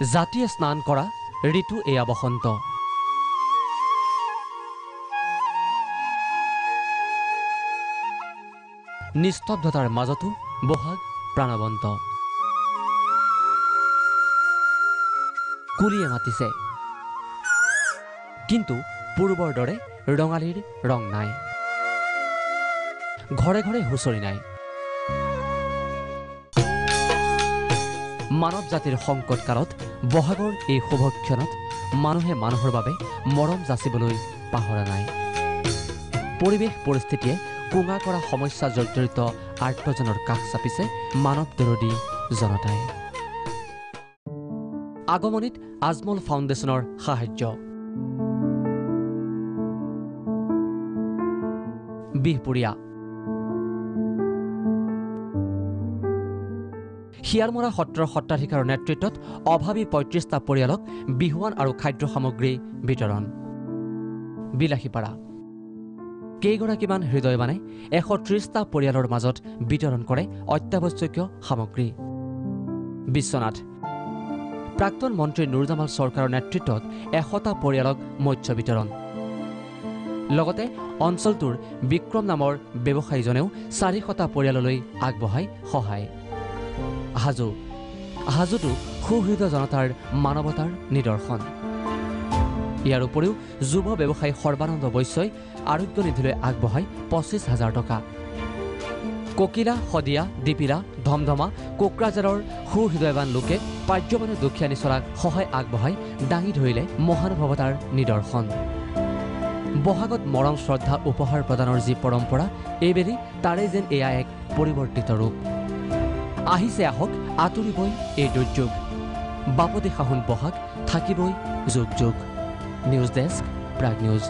জাতিয়ে স্নান কৰা ঋতু এয়া বসন্ত। নিস্তব্ধতাৰ মাজতো বহাগ প্ৰাণৱন্ত। কুলিয়ে মাতিছে, কিন্তু পূৰ্বৰ দৰে ৰঙালীৰ ৰং নাই। ঘৰে ঘৰে হুঁচৰি নাই। মানৱ জাতিৰ সংকট কালত বহাগৰ এই শুভক্ষণত মানুহে মানুহৰ বাবে মৰম যাচিবলৈ পাহৰা নাই। পৰিৱেশ পৰিস্থিতিয়ে কোঙা কৰা সমস্যা জৰ্জৰিত আৰ্তজনৰ কাষ চাপিছে মানৱ বিৰোধী জনতাই। আগমনিত আজমল ফাউণ্ডেশ্যনৰ সাহায্য। বিহপুৰীয়া শিয়ালমৰা সত্ৰৰ সত্ৰাধিকাৰৰ নেতৃত্বত অভাৱী ৩৫টা পৰিয়ালক বিহুৱান আৰু খাদ্য সামগ্ৰী বিতৰণ। বিলাসীপাৰা কেইগৰাকীমান হৃদয়বানে ১৩০টা পৰিয়ালৰ মাজত বিতৰণ কৰে অত্যাৱশ্যকীয় সামগ্ৰী। বিশ্বনাথ প্ৰাক্তন মন্ত্ৰী নুৰজামাল চৰকাৰৰ নেতৃত্বত ১০০টা পৰিয়ালক মৎস্য বিতৰণ। লগতে অঞ্চলটোৰ বিক্ৰম নামৰ ব্যৱসায়ীজনেও ৪০০টা পৰিয়াললৈ আগবঢ়ায় সহায়। হাজোতো সুহৃদয় জনতাৰ মানৱতাৰ নিদৰ্শন। ইয়াৰ উপৰিও যুৱ ব্যৱসায়ী সৰ্বানন্দ বৈশ্যই আৰোগ্য নিধিলৈ আগবঢ়ায় ২৫,০০০ টকা। ককিলা, শদিয়া, দীপিলা, ধমধমা, কোকৰাঝাৰৰ সুহৃদয়বান লোকে পাৰ্যমানে দুখীয়া নিচলাক সহায় আগবঢ়াই দাঙি ধৰিলে মহানুভৱতাৰ নিদৰ্শন। বহাগত মৰম শ্ৰদ্ধা উপহাৰ প্ৰদানৰ যি পৰম্পৰা, এইবেলি তাৰে যেন এয়া এক পৰিৱৰ্তিত ৰূপ। আহিছে আহক, আঁতৰিবই এই দুৰ্যোগ। বাপতি সাহোন বহাগ থাকিবই যুগ যুগ। News desk, Prag news.